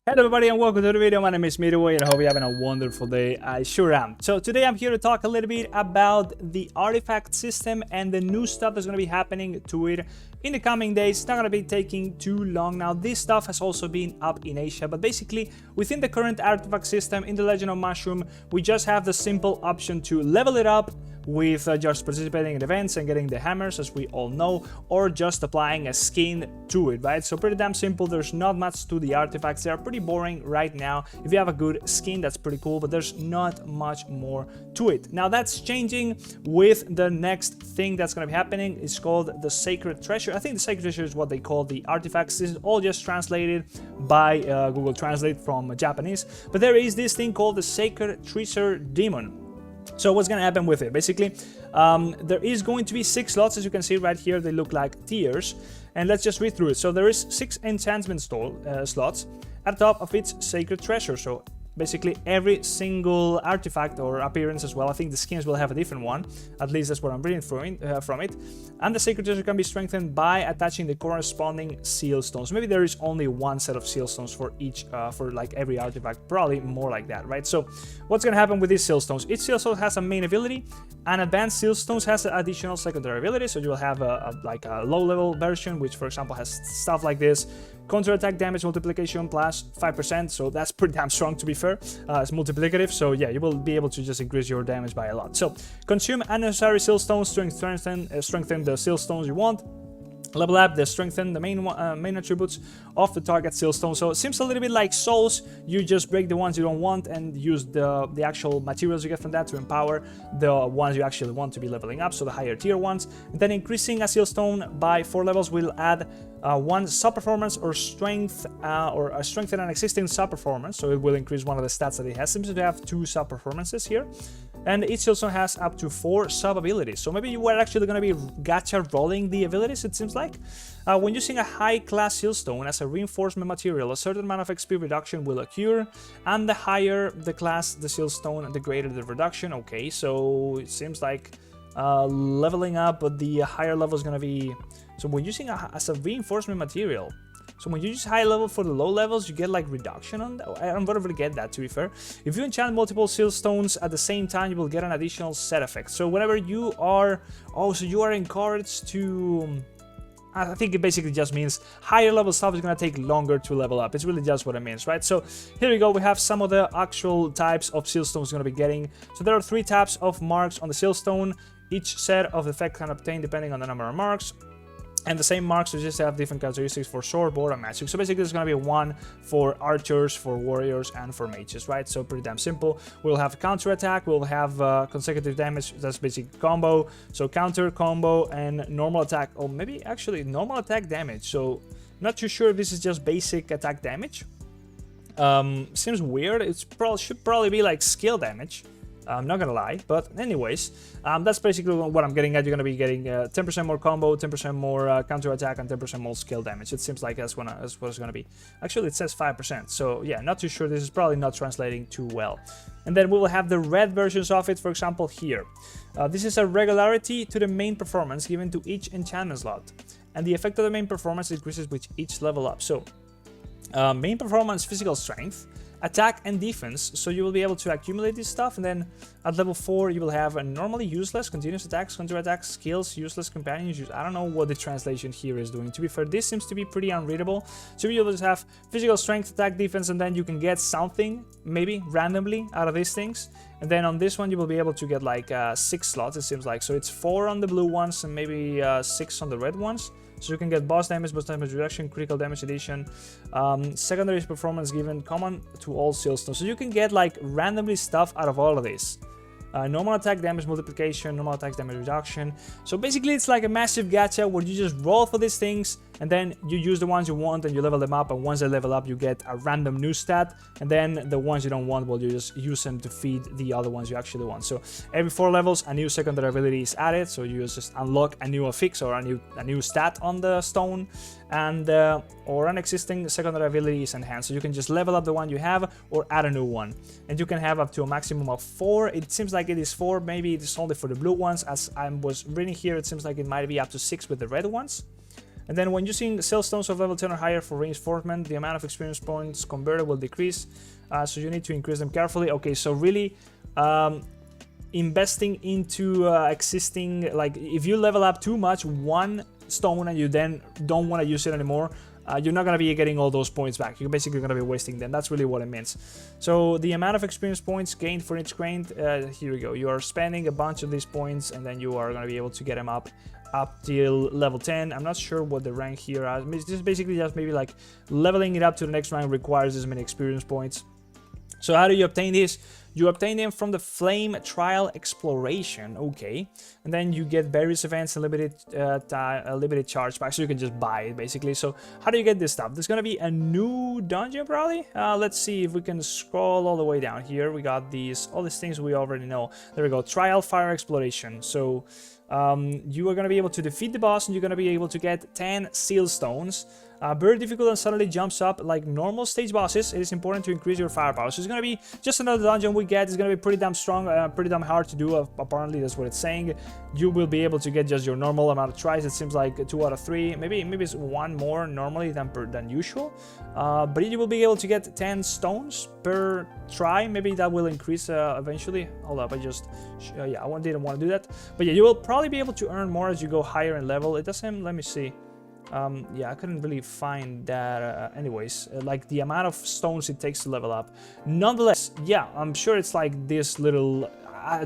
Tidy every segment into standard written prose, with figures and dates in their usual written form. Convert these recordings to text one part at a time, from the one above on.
Hello everybody and welcome to the video. My name is Midway and I hope you're having a wonderful day. I sure am. So today I'm here to talk a little bit about the artifact system and the new stuff that's going to be happening to it in the coming days. It's not going to be taking too long. Now this stuff has also been up in Asia, but basically within the current artifact system in the Legend of Mushroom, we just have the simple option to level it up with just participating in events and getting the hammers, as we all know, or just applying a skin to it, right? So pretty damn simple. There's not much to the artifacts. They are pretty boring right now. If you have a good skin, that's pretty cool, but there's not much more to it. Now that's changing with the next thing that's going to be happening. It's called the Sacred Treasure. I think the Sacred Treasure is what they call the artifacts. This is all just translated by Google Translate from Japanese, but there is this thing called the Sacred Treasure Demon. So what's going to happen with it? Basically, there is going to be 6 slots, as you can see right here. They look like tiers, and let's just read through it. So there is 6 enchantment slots at the top of its sacred treasure. So basically every single artifact or appearance as well. I think the skins will have a different one. At least that's what I'm reading from it. And the sacred treasure can be strengthened by attaching the corresponding seal stones. Maybe there is only one set of seal stones for each, for like every artifact. Probably more like that, right? So what's going to happen with these seal stones? Each seal stone has a main ability, and advanced seal stones has an additional secondary ability. So you will have like a low-level version, which for example has stuff like this. Counter-attack damage multiplication plus 5%, so that's pretty damn strong, to be fair. It's multiplicative, so yeah, you will be able to just increase your damage by a lot. So consume unnecessary seal stones to strengthen the seal stones you want. Level up, they strengthen the main attributes of the target seal stone. So it seems a little bit like souls. You just break the ones you don't want and use the actual materials you get from that to empower the ones you actually want to be leveling up, so the higher tier ones. And then increasing a seal stone by 4 levels will add 1 sub-performance or strength, or strengthen an existing sub-performance. So it will increase one of the stats that it has. Seems to have 2 sub-performances here. And each also has up to 4 sub-abilities. So maybe you are actually going to be gacha rolling the abilities, it seems like. When using a high-class seal stone as a reinforcement material, a certain amount of XP reduction will occur. And the higher the class the seal stone, the greater the reduction. Okay, so it seems like leveling up the higher level is going to be... So when using as a reinforcement material... So when you use high level for the low levels, you get like reduction on that. I'm gonna forget that, to be fair. If you enchant multiple seal stones at the same time, you will get an additional set effect. So whenever you are... Oh, so you are encouraged to... I think it basically just means higher level stuff is gonna take longer to level up. It's really just what it means, right? So here we go. We have some of the actual types of seal stones we're gonna be getting. So there are 3 types of marks on the seal stone. Each set of effect can obtain depending on the number of marks. And the same marks just have different characteristics for sword, board, and magic. So basically, there's going to be one for archers, for warriors, and for mages, right? So pretty damn simple. We'll have counter attack. We'll have consecutive damage. That's basic combo. So counter, combo, and normal attack. Or maybe actually normal attack damage. So not too sure if this is just basic attack damage. Seems weird. It should probably be like skill damage. I'm not gonna lie, but anyways, that's basically what I'm getting at. You're gonna be getting 10% more combo, 10% more counter attack, and 10% more skill damage. It seems like that's what it's gonna be. Actually, it says 5%, so yeah, not too sure. This is probably not translating too well. And then we will have the red versions of it, for example, here. This is a regularity to the main performance given to each enchantment slot, and the effect of the main performance increases with each level up. So, main performance, physical strength, attack and defense, so you will be able to accumulate this stuff, and then at level 4 you will have a normally useless, continuous attacks, counter attacks, skills, useless companions. I don't know what the translation here is doing. To be fair, this seems to be pretty unreadable. So you will just have physical strength, attack, defense, and then you can get something, maybe randomly, out of these things. And then on this one you will be able to get like 6 slots, it seems like. So it's 4 on the blue ones and maybe 6 on the red ones. So you can get boss damage reduction, critical damage addition, secondary performance given, common to all seal stones. So you can get like randomly stuff out of all of this. Normal attack damage multiplication, normal attack damage reduction. So basically it's like a massive gacha where you just roll for these things and then you use the ones you want and you level them up, and once they level up you get a random new stat, and then the ones you don't want, well, you just use them to feed the other ones you actually want. So every 4 levels a new secondary ability is added, so you just unlock a new affix or a new stat on the stone, and or an existing secondary ability is enhanced. So you can just level up the one you have or add a new one, and you can have up to a maximum of 4. It seems like it is 4, maybe it is only for the blue ones. As I was reading here, it seems like it might be up to 6 with the red ones. And then when using sailstones of level 10 or higher for reinforcement, the amount of experience points converted will decrease. So you need to increase them carefully. Okay, so really investing into existing, like if you level up too much one stone and you then don't want to use it anymore, you're not going to be getting all those points back. You're basically going to be wasting them. That's really what it means. So the amount of experience points gained for each grind, here we go. You are spending a bunch of these points and then you are going to be able to get them up till level 10. I'm not sure what the rank here is. It's just basically just maybe like leveling it up to the next rank requires as many experience points. So how do you obtain this? You obtain them from the Flame Trial Exploration, okay. And then you get various events and limited charge packs, so you can just buy it, basically. So how do you get this stuff? There's going to be a new dungeon, probably. Let's see if we can scroll all the way down here. We got all these things we already know. There we go, Trial Fire Exploration. So you are going to be able to defeat the boss, and you're going to be able to get 10 seal stones. Very difficult and suddenly jumps up like normal stage bosses. It is important to increase your firepower. So it's going to be just another dungeon we get. It's going to be pretty damn strong, pretty damn hard to do. Apparently, that's what it's saying. You will be able to get just your normal amount of tries. It seems like 2 out of 3. Maybe it's 1 more normally than usual. But you will be able to get 10 stones per try. Maybe that will increase eventually. Hold up, I just yeah, I didn't want to do that. But yeah, you will probably be able to earn more as you go higher in level. It doesn't. Let me see. Yeah, I couldn't really find that anyways, like the amount of stones it takes to level up. Nonetheless, yeah, I'm sure it's like this little,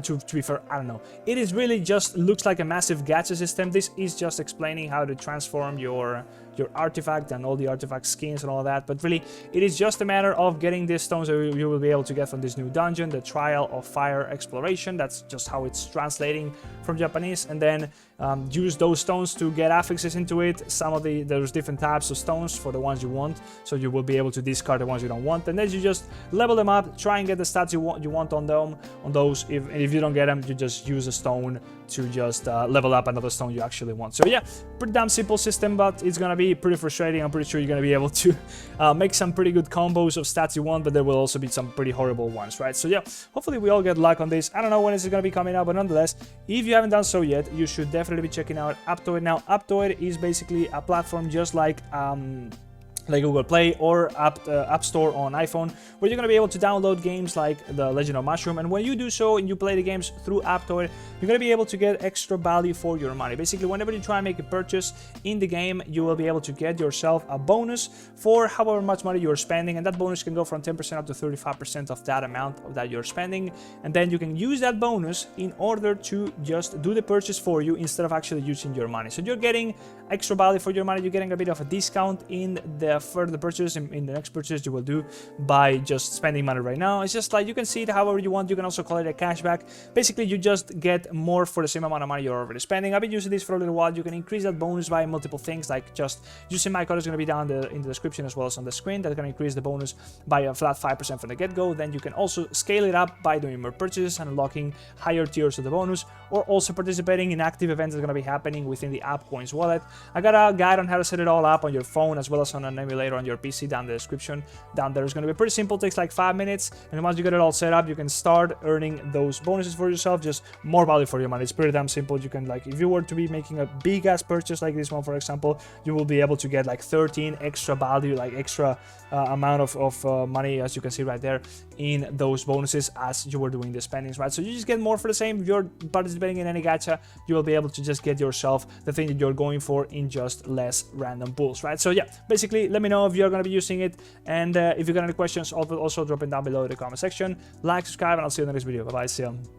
to be fair, I don't know. It is really just looks like a massive gacha system. This is just explaining how to transform your artifact and all the artifact skins and all that, but really it is just a matter of getting these stones that you will be able to get from this new dungeon, the Trial of Fire Exploration. That's just how it's translating from Japanese, and then use those stones to get affixes into it. There's different types of stones for the ones you want, so you will be able to discard the ones you don't want, and then you just level them up, try and get the stats you want on those. If you don't get them, you just use a stone to just level up another stone you actually want. So yeah, pretty damn simple system, but it's gonna be pretty frustrating. I'm pretty sure you're gonna be able to make some pretty good combos of stats you want, but there will also be some pretty horrible ones, right? So yeah, hopefully we all get luck on this. I don't know when it's gonna be coming out, but nonetheless, if you haven't done so yet, you should definitely be checking out Apptoid. Now, Apptoid is basically a platform just like Google Play or App Store on iPhone, where you're going to be able to download games like The Legend of Mushroom, and when you do so and you play the games through Apptoid, you're going to be able to get extra value for your money. Basically, whenever you try and make a purchase in the game, you will be able to get yourself a bonus for however much money you're spending, and that bonus can go from 10% up to 35% of that amount that you're spending, and then you can use that bonus in order to just do the purchase for you instead of actually using your money. So you're getting extra value for your money, you're getting a bit of a discount in the further purchase, in the next purchase you will do by just spending money right now. It's just like you can see it however you want. You can also call it a cashback. Basically, you just get more for the same amount of money you're already spending. I've been using this for a little while. You can increase that bonus by multiple things, like just using my code is going to be down in the description as well as on the screen. That's going to increase the bonus by a flat 5% from the get-go. Then you can also scale it up by doing more purchases and unlocking higher tiers of the bonus, or also participating in active events that are going to be happening within the AppCoins wallet. I got a guide on how to set it all up on your phone as well as on an emulator on your PC down in the description. Down there is going to be pretty simple, takes like 5 minutes, and once you get it all set up, you can start earning those bonuses for yourself, just more value for your money. It's pretty damn simple. You can, like, if you were to be making a big ass purchase like this one, for example, you will be able to get like 13 extra value, like extra amount of money, as you can see right there, in those bonuses as you were doing the spendings, right? So you just get more for the same. If you're participating in any gacha, you will be able to just get yourself the thing that you're going for in just less random pools, right? So yeah, basically, let me know if you're going to be using it, and if you got any questions, also drop it down below in the comment section. Like, subscribe, and I'll see you in the next video. Bye bye, see you.